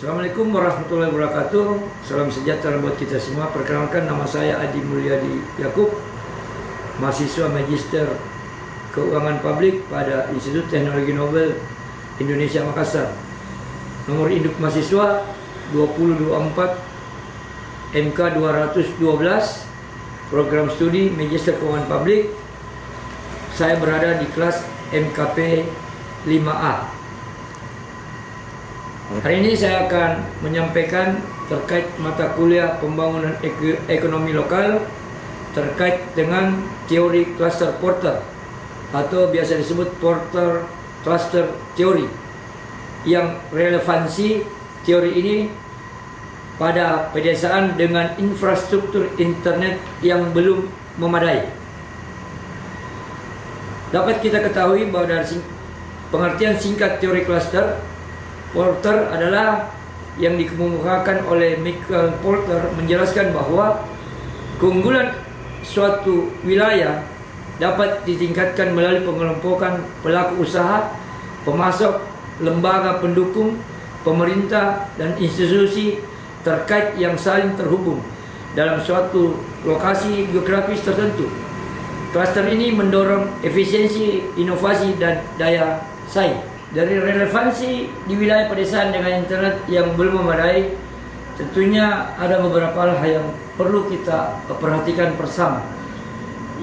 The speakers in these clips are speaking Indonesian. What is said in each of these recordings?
Assalamualaikum warahmatullahi wabarakatuh. Salam sejahtera buat kita semua. Perkenalkan, nama saya Adi Mulyadi Yakub, mahasiswa Magister Keuangan Publik pada Institut Teknologi Nobel Indonesia Makassar. Nomor induk mahasiswa 2024 MK 212, program studi Magister Keuangan Publik. Saya berada di kelas MKP 5A. Hari ini saya akan menyampaikan terkait mata kuliah pembangunan ekonomi lokal terkait dengan teori cluster Porter atau biasa disebut Porter cluster theory, yang relevansi teori ini pada pedesaan dengan infrastruktur internet yang belum memadai. Dapat kita ketahui bahwa dari pengertian singkat teori cluster Porter adalah yang dikemukakan oleh Michael Porter, menjelaskan bahwa keunggulan suatu wilayah dapat ditingkatkan melalui pengelompokan pelaku usaha, pemasok, lembaga pendukung, pemerintah, dan institusi terkait yang saling terhubung dalam suatu lokasi geografis tertentu. Cluster ini mendorong efisiensi, inovasi, dan daya saing. Dari relevansi di wilayah pedesaan dengan internet yang belum memadai, tentunya ada beberapa hal yang perlu kita perhatikan bersama.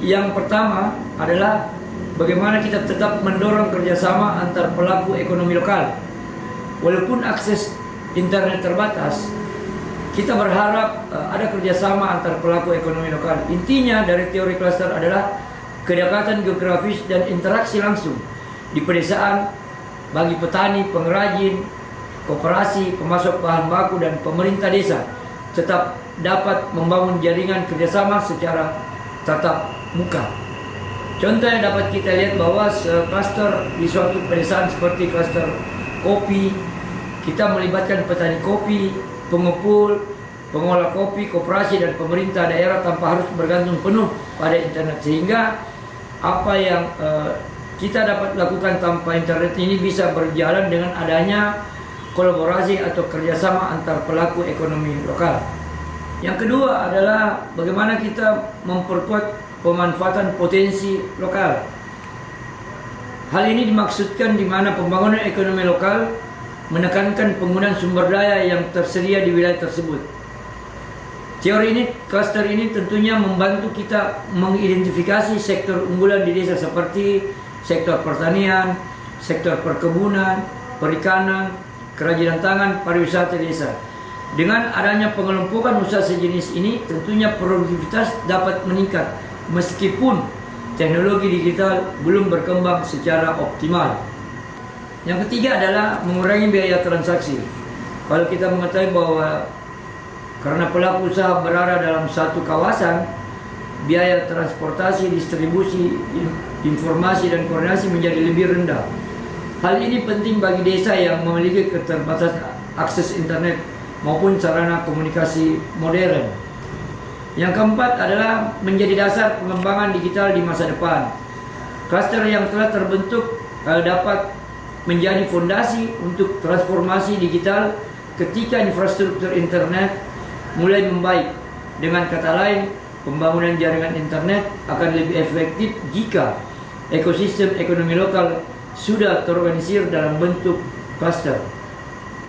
Yang pertama adalah bagaimana kita tetap mendorong kerjasama antar pelaku ekonomi lokal. Walaupun akses internet terbatas, kita berharap ada kerjasama antar pelaku ekonomi lokal. Intinya dari teori cluster adalah kedekatan geografis dan interaksi langsung di pedesaan bagi petani, pengrajin, koperasi, pemasok bahan baku, dan pemerintah desa tetap dapat membangun jaringan kerjasama secara tatap muka. Contoh yang dapat kita lihat bahwa cluster di suatu pedesaan seperti cluster kopi, kita melibatkan petani kopi, pengepul, pengolah kopi, koperasi, dan pemerintah daerah tanpa harus bergantung penuh pada internet, sehingga apa yang kita dapat lakukan tanpa internet ini bisa berjalan dengan adanya kolaborasi atau kerjasama antar pelaku ekonomi lokal. Yang kedua adalah bagaimana kita memperkuat pemanfaatan potensi lokal. Hal ini dimaksudkan di mana pembangunan ekonomi lokal menekankan penggunaan sumber daya yang tersedia di wilayah tersebut. Teori ini, cluster ini tentunya membantu kita mengidentifikasi sektor unggulan di desa seperti sektor pertanian, sektor perkebunan, perikanan, kerajinan tangan, pariwisata desa. Dengan adanya pengelompokan usaha sejenis ini, tentunya produktivitas dapat meningkat meskipun teknologi digital belum berkembang secara optimal. Yang ketiga adalah mengurangi biaya transaksi. Kalau kita mengetahui bahwa karena pelaku usaha berada dalam satu kawasan, biaya transportasi, distribusi, informasi, dan koordinasi menjadi lebih rendah. Hal ini penting bagi desa yang memiliki keterbatasan akses internet maupun sarana komunikasi modern. Yang keempat adalah menjadi dasar pengembangan digital di masa depan. Cluster yang telah terbentuk dapat menjadi fondasi untuk transformasi digital ketika infrastruktur internet mulai membaik. Dengan kata lain, pembangunan jaringan internet akan lebih efektif jika ekosistem ekonomi lokal sudah terorganisir dalam bentuk cluster.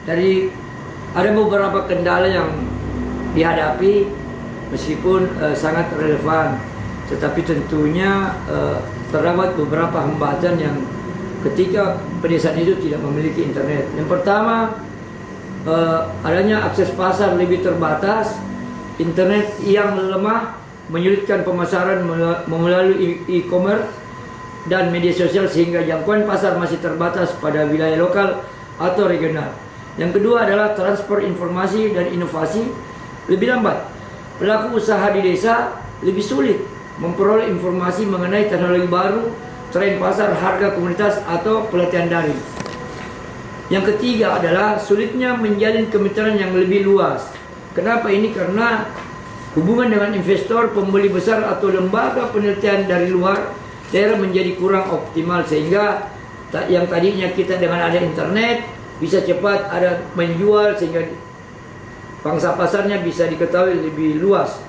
Dari ada beberapa kendala yang dihadapi meskipun sangat relevan, tetapi tentunya terdapat beberapa hambatan yang ketika pedesaan itu tidak memiliki internet. Yang pertama, adanya akses pasar lebih terbatas, internet yang lemah menyulitkan pemasaran melalui e-commerce dan media sosial, sehingga jangkauan pasar masih terbatas pada wilayah lokal atau regional. Yang kedua adalah transfer informasi dan inovasi lebih lambat. Pelaku usaha di desa lebih sulit memperoleh informasi mengenai teknologi baru, tren pasar, harga komunitas, atau pelatihan daring. Yang ketiga adalah sulitnya menjalin kemitraan yang lebih luas. Kenapa ini? Karena hubungan dengan investor, pembeli besar, atau lembaga penelitian dari luar daerah menjadi kurang optimal, sehingga yang tadinya kita dengan ada internet bisa cepat, ada menjual sehingga pangsa pasarnya bisa diketahui lebih luas.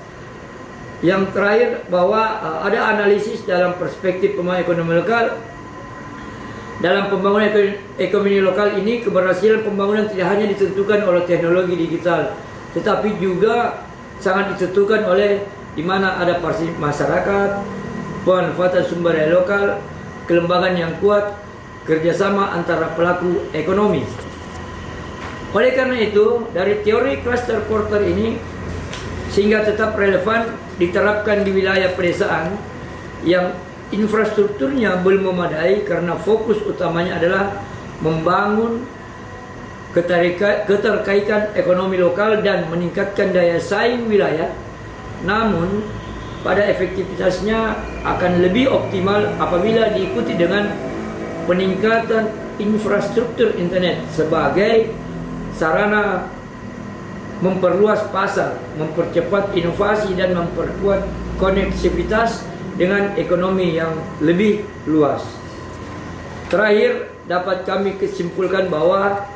Yang terakhir bahwa ada analisis dalam perspektif pembangunan ekonomi lokal. Dalam pembangunan ekonomi lokal ini, keberhasilan pembangunan tidak hanya ditentukan oleh teknologi digital, tetapi juga sangat ditentukan oleh di mana ada partisipasi masyarakat, pemanfaatan sumber daya lokal, kelembagaan yang kuat, kerjasama antara pelaku ekonomi. Oleh karena itu, dari teori cluster porter ini, sehingga tetap relevan diterapkan di wilayah pedesaan yang infrastrukturnya belum memadai karena fokus utamanya adalah membangun keterkaitan ekonomi lokal dan meningkatkan daya saing wilayah. Namun, pada efektivitasnya akan lebih optimal apabila diikuti dengan peningkatan infrastruktur internet sebagai sarana memperluas pasar, mempercepat inovasi dan memperkuat koneksivitas dengan ekonomi yang lebih luas. Terakhir, dapat kami kesimpulkan bahwa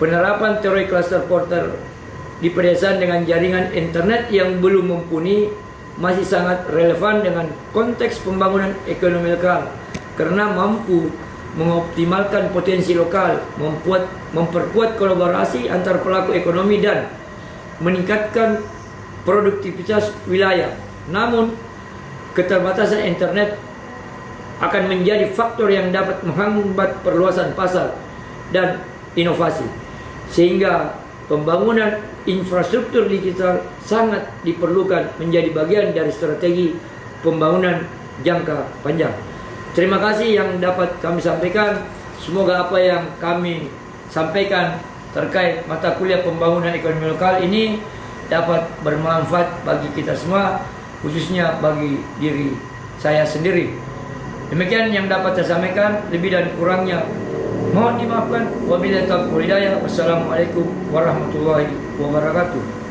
penerapan teori cluster porter di pedesaan dengan jaringan internet yang belum mumpuni masih sangat relevan dengan konteks pembangunan ekonomi lokal karena mampu mengoptimalkan potensi lokal, memperkuat kolaborasi antar pelaku ekonomi dan meningkatkan produktivitas wilayah. Namun, keterbatasan internet akan menjadi faktor yang dapat menghambat perluasan pasar dan inovasi, sehingga pembangunan infrastruktur digital sangat diperlukan menjadi bagian dari strategi pembangunan jangka panjang. Terima kasih yang dapat kami sampaikan. Semoga apa yang kami sampaikan terkait mata kuliah pembangunan ekonomi lokal ini dapat bermanfaat bagi kita semua, khususnya bagi diri saya sendiri. Demikian yang dapat saya sampaikan, lebih dan kurangnya mohon dimaafkan. Wabillahi taufiq wal hidayah. Wassalamualaikum warahmatullahi wabarakatuh.